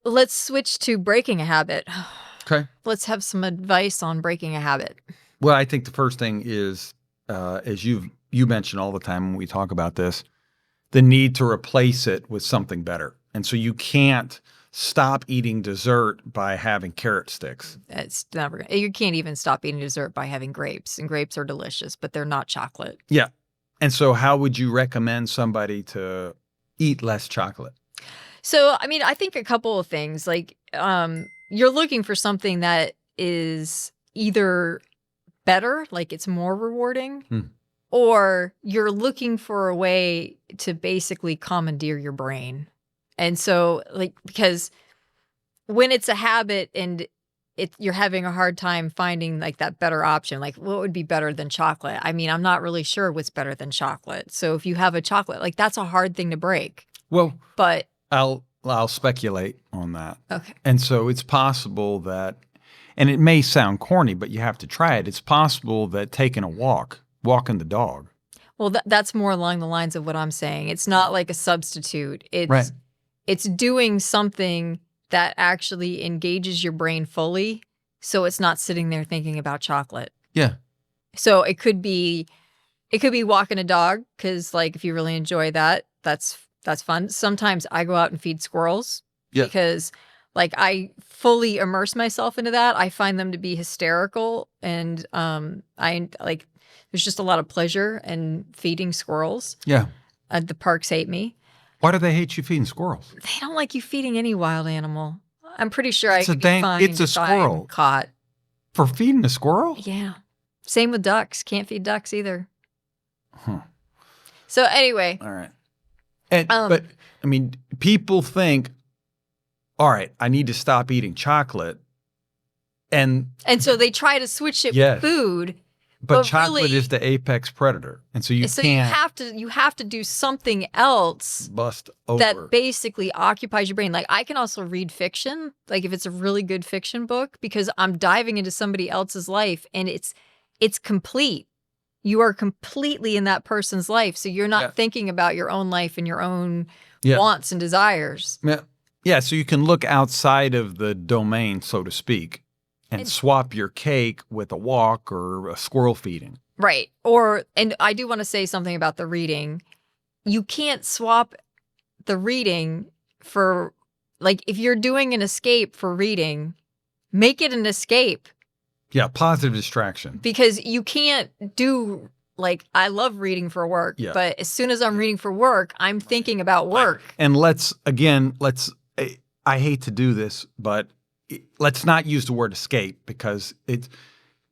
let's switch to breaking a habit. Okay. Let's have some advice on breaking a habit. Well, I think the first thing is, as you mention all the time when we talk about this, the need to replace it with something better. And so you can't stop eating dessert by having carrot sticks. It's never. You can't even stop eating dessert by having grapes, and grapes are delicious, but they're not chocolate. Yeah. And so how would you recommend somebody to eat less chocolate? So, I mean, I think a couple of things. Like, you're looking for something that is either better, like it's more rewarding, or you're looking for a way to basically commandeer your brain. And so, like, because when it's a habit and you're having a hard time finding like that better option, like what would be better than chocolate? I mean, I'm not really sure what's better than chocolate. So if you have a chocolate, like that's a hard thing to break. Well, but I'll speculate on that. Okay. And so it's possible that, and it may sound corny, but you have to try it. It's possible that taking a walking the dog. Well, that's more along the lines of what I'm saying. It's not like a substitute. It's doing something that actually engages your brain fully, so it's not sitting there thinking about chocolate. Yeah. So it could be walking a dog, because like if you really enjoy that, that's fun. Sometimes I go out and feed squirrels because like I fully immerse myself into that. I find them to be hysterical, and there's just a lot of pleasure in feeding squirrels. Yeah. The parks hate me. Why do they hate you feeding squirrels? They don't like you feeding any wild animal. I'm pretty sure I could be fined it's a squirrel. Caught. For feeding a squirrel? Yeah. Same with ducks. Can't feed ducks either. Huh. So anyway. All right. But, I mean, people think, all right, I need to stop eating chocolate. And so they try to switch it with food. But chocolate really is the apex predator. And so you have to do something else bust over that basically occupies your brain. Like I can also read fiction, like if it's a really good fiction book, because I'm diving into somebody else's life and it's complete. You are completely in that person's life. So you're not thinking about your own life and your own wants and desires. Yeah. Yeah. So you can look outside of the domain, so to speak, and swap your cake with a walk or a squirrel feeding. Right. And I do want to say something about the reading. You can't swap the reading for, like, if you're doing an escape for reading, make it an escape. Yeah, positive distraction. Because you can't do, like, I love reading for work, but as soon as I'm reading for work, I'm thinking about work. And I hate to do this, but let's not use the word escape, because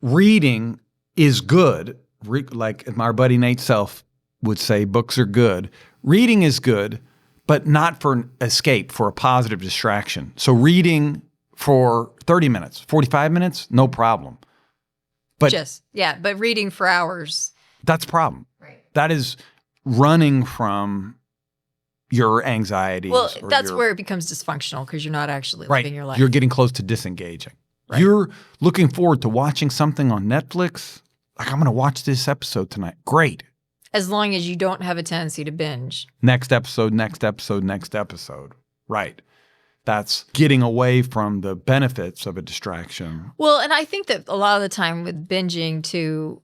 reading is good. Like our buddy Nate Self would say, books are good. Reading is good, but not for an escape, for a positive distraction. So reading for 30 minutes, 45 minutes, no problem. But but reading for hours. That's a problem. Right. That is running from your anxieties. Well, that's where it becomes dysfunctional, because you're not actually living your life. You're getting close to disengaging. Right. You're looking forward to watching something on Netflix. Like, I'm going to watch this episode tonight. Great. As long as you don't have a tendency to binge. Next episode, next episode, next episode. Right. That's getting away from the benefits of a distraction. Well, and I think that a lot of the time with binging too,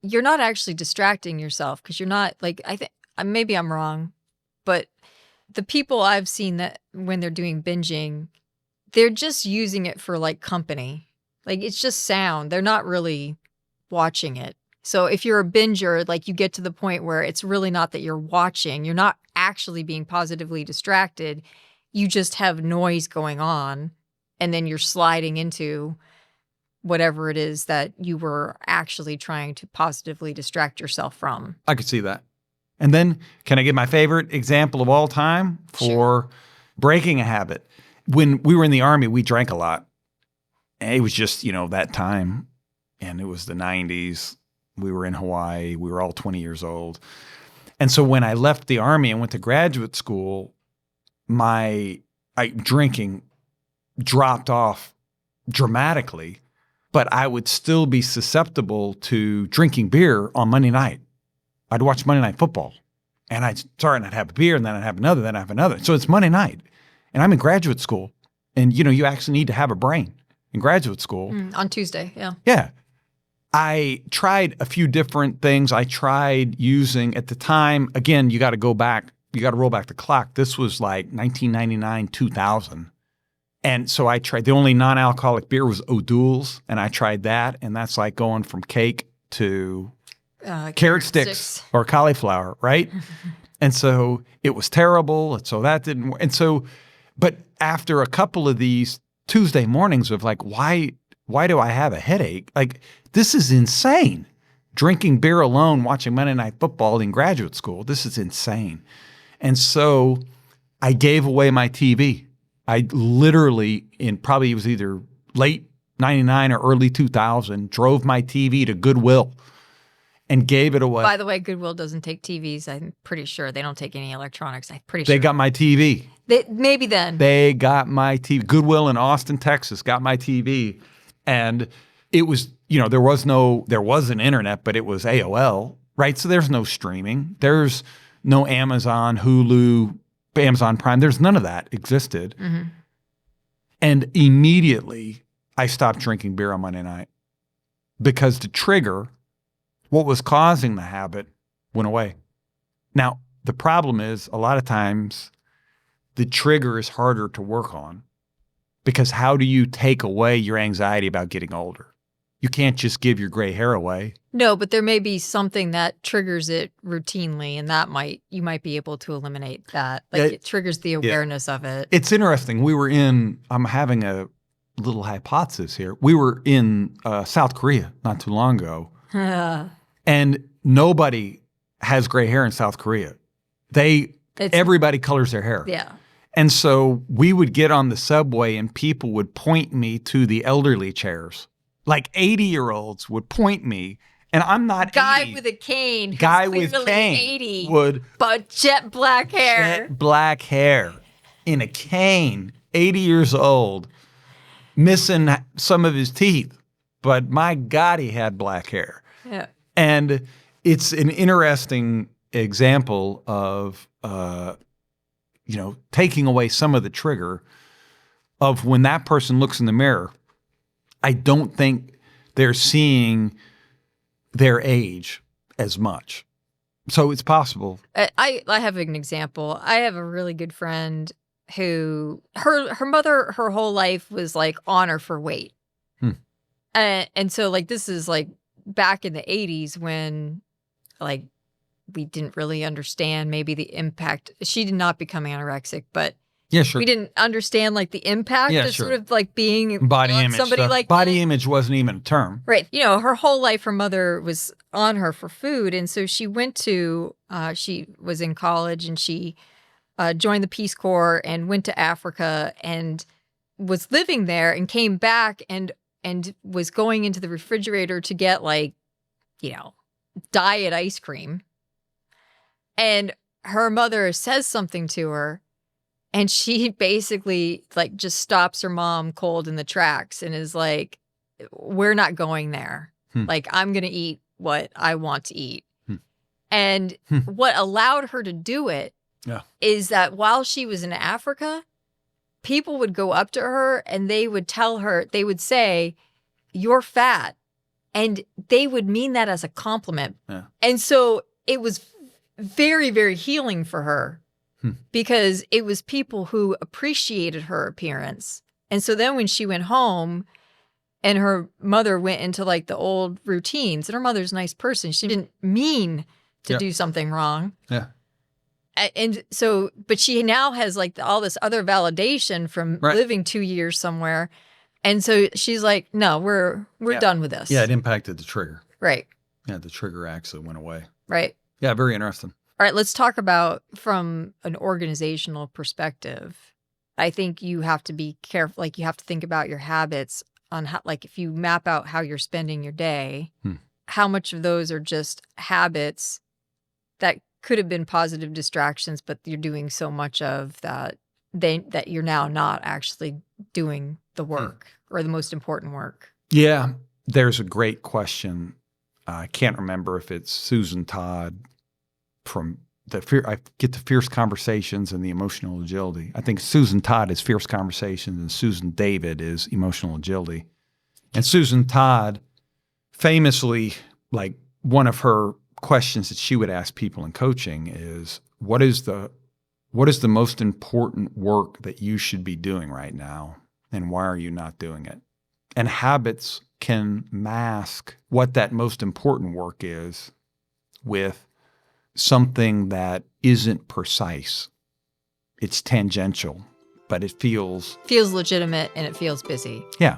you're not actually distracting yourself, because you're not, like, I think, maybe I'm wrong, but the people I've seen that when they're doing binging, they're just using it for like company. Like it's just sound. They're not really watching it. So if you're a binger, like you get to the point where it's really not that you're watching, you're not actually being positively distracted. You just have noise going on, and then you're sliding into whatever it is that you were actually trying to positively distract yourself from. I could see that. And then, can I give my favorite example of all time for breaking a habit? When we were in the Army, we drank a lot. And it was just, that time. And it was the 90s. We were in Hawaii. We were all 20 years old. And so when I left the Army and went to graduate school, my drinking dropped off dramatically. But I would still be susceptible to drinking beer on Monday night. I'd watch Monday Night Football, and I'd have a beer, and then I'd have another, then I'd have another. So it's Monday night, and I'm in graduate school, And, you actually need to have a brain in graduate school. On Tuesday, yeah. Yeah. I tried a few different things. I tried using, at the time, again, you got to roll back the clock. This was like 1999, 2000. And so I tried, the only non-alcoholic beer was O'Doul's, and I tried that. And that's like going from cake to carrot sticks or cauliflower, right? And so it was terrible. And so that didn't work. And so, but after a couple of these Tuesday mornings of like, why do I have a headache? Like, this is insane. Drinking beer alone, watching Monday Night Football in graduate school, this is insane. And so I gave away my TV. I literally, probably it was either late 99 or early 2000, drove my TV to Goodwill and gave it away. By the way, Goodwill doesn't take TVs. I'm pretty sure they don't take any electronics. I'm pretty sure. They got my TV. Maybe then. They got my TV. Goodwill in Austin, Texas got my TV. And it was, there was an internet, but it was AOL, right? So there's no streaming. There's no Amazon, Hulu, Amazon Prime. There's none of that existed. Mm-hmm. And immediately I stopped drinking beer on Monday night because the trigger, what was causing the habit, went away. Now, the problem is a lot of times the trigger is harder to work on because how do you take away your anxiety about getting older? You can't just give your gray hair away. No, but there may be something that triggers it routinely, and you might be able to eliminate that. Like it triggers the awareness of it. It's interesting. I'm having a little hypothesis here. We were in South Korea not too long ago, and nobody has gray hair in South Korea. Everybody colors their hair. Yeah. And so we would get on the subway and people would point me to the elderly chairs. Like 80-year-olds would point me, and I'm not Guy 80. with a cane. Guy with cane 80, would. But jet black hair. Jet black hair in a cane, 80 years old, missing some of his teeth. But my God, he had black hair. Yeah. And it's an interesting example of, taking away some of the trigger of when that person looks in the mirror. I don't think they're seeing their age as much. So it's possible. I have an example. I have a really good friend who her mother her whole life was like on her for weight. And so like this is like back in the 80s when like we didn't really understand maybe the impact. She did not become anorexic, but yeah, sure. We didn't understand like the impact of sort of like being body image somebody stuff. like body image wasn't even a term. Right. Her whole life, her mother was on her for food. And so she went to, she was in college and she joined the Peace Corps and went to Africa and was living there and came back and was going into the refrigerator to get like, diet ice cream. And her mother says something to her. And she basically like just stops her mom cold in the tracks and is like, we're not going there. Like, I'm going to eat what I want to eat. And what allowed her to do it is that while she was in Africa, people would go up to her and they would tell her, they would say, you're fat. And they would mean that as a compliment. Yeah. And so it was very, very healing for her. Because it was people who appreciated her appearance. And so then when she went home and her mother went into like the old routines, and her mother's a nice person. She didn't mean to do something wrong. Yeah. And so, but she now has like all this other validation from living 2 years somewhere. And so she's like, no, we're done with this. Yeah, it impacted the trigger. Right. Yeah, the trigger actually went away. Right. Yeah, very interesting. All right, let's talk about from an organizational perspective. I think you have to be careful. Like you have to think about your habits on how, like if you map out how you're spending your day, how much of those are just habits that could have been positive distractions, but you're doing so much of that that you're now not actually doing the work or the most important work. Yeah, there's a great question. I can't remember if it's Susan Todd from I get the fierce conversations and the emotional agility. I think Susan Todd is fierce conversations and Susan David is emotional agility. And Susan Todd famously, like one of her questions that she would ask people in coaching is, what is the most important work that you should be doing right now? And why are you not doing it? And habits can mask what that most important work is with something that isn't precise. It's tangential, but it feels Feels legitimate and it feels busy. yeah.